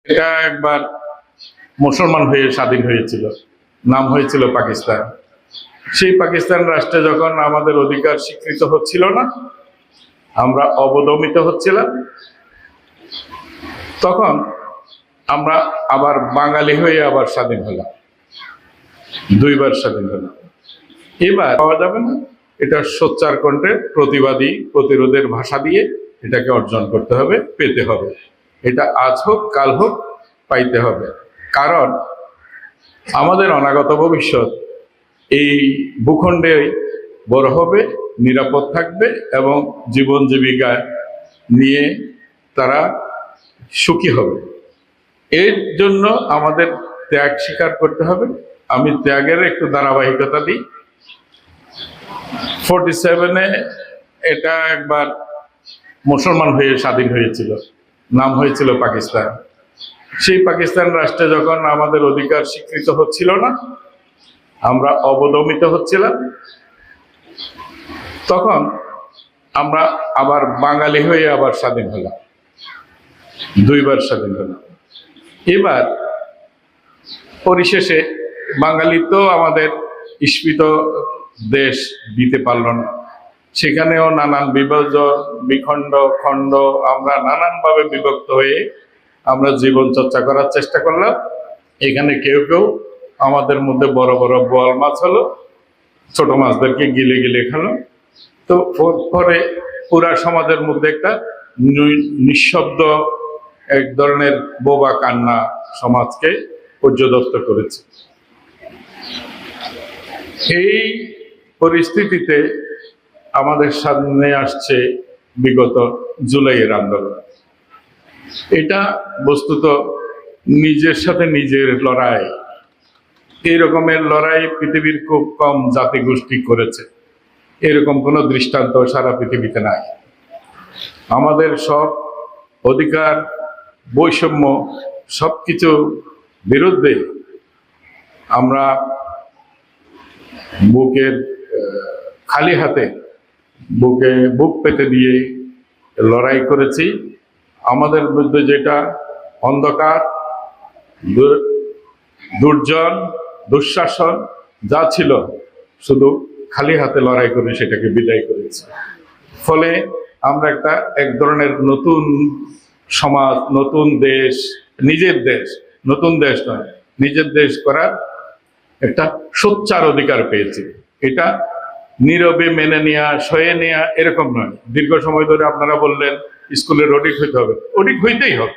এটা একবার মুসলমান হয়ে স্বাধীন হয়েছিল, নাম হয়েছিল পাকিস্তান। সেই পাকিস্তান রাষ্ট্রে যখন আমাদের অধিকার স্বীকৃত হচ্ছিল না, আমরা অবদমিত হচ্ছিলাম, তখন আমরা আবার বাঙালি হয়ে আবার স্বাধীন হলাম, দুইবার স্বাধীন হলাম। এবার পাওয়া যাবে না, এটা সোচ্চার কণ্ঠে প্রতিবাদী প্রতিরোধের ভাষা দিয়ে এটাকে অর্জন করতে হবে, পেতে হবে। এটা আজ হোক কাল হোক পাইতে হবে, কারণ আমাদের অনাগত ভবিষ্যৎ এই ভূখণ্ডে বড় হবে, নিরাপদ থাকবে এবং জীবন জীবিকা নিয়ে তারা সুখী হবে। এর জন্য আমাদের ত্যাগ স্বীকার করতে হবে। আমি ত্যাগের একটু ধারাবাহিকতা দিই। 47-এ এটা একবার মুসলমান হয়ে স্বাধীন হয়েছিল, নাম হয়েছিল পাকিস্তান। সেই পাকিস্তান রাষ্ট্রে যখন আমাদের অধিকার স্বীকৃত হচ্ছিল না, আমরা অবদমিত হচ্ছিলাম, তখন আমরা আবার বাঙালি হয়ে আবার স্বাধীন হলাম, দুইবার স্বাধীন হলাম। এবার পরিশেষে বাঙালি তো আমাদের স্ফীত দেশ দিতে পারল না, সেখানেও নানান বিভাজন বিখণ্ড খণ্ড আমরা নানানভাবে বিভক্ত হয়ে আমরা জীবন চর্চা করার চেষ্টা করলাম। এখানে কেউ কেউ আমাদের মধ্যে বড় বড় বোয়াল মাছ হলো, ছোট মাছদেরকে গিলে গিলে খেলো। তো পরে পুরা সমাজের মধ্যে একটা নিঃশব্দ এক ধরনের বোবা কান্না সমাজকে পর্যদস্ত করেছে। এই পরিস্থিতিতে আমাদের সামনে আসছে বিগত জুলাইয়ের আন্দোলন। এটা বস্তুত নিজের সাথে নিজের লড়াই। এই রকমের লড়াই পৃথিবীর খুব কম জাতিগোষ্ঠী করেছে, এরকম কোনো দৃষ্টান্ত সারা পৃথিবীতে নাই। আমাদের সব অধিকার বৈষম্য সবকিছু বিরুদ্ধে আমরা বুকের খালি হাতে বুকে বুক পেতে দিয়ে লড়াই করেছি। আমাদের মধ্যে যেটা অন্ধকার, দুর্জন, দুঃশাসন যা ছিল, শুধু খালি হাতে লড়াই করে সেটাকে বিদায় করেছি। ফলে আমরা এক ধরনের নতুন সমাজ, নতুন দেশ, নিজের দেশ, নতুন দেশ নয়, নিজের দেশ করার একটা সোচ্চার অধিকার পেয়েছি। এটা নীরবে মেনে নেওয়া, সয়ে নেওয়া এরকম নয়। দীর্ঘ সময় ধরে আপনারা বললেন স্কুলের অডিট হইতে হবে, অডিট হইতেই হবে।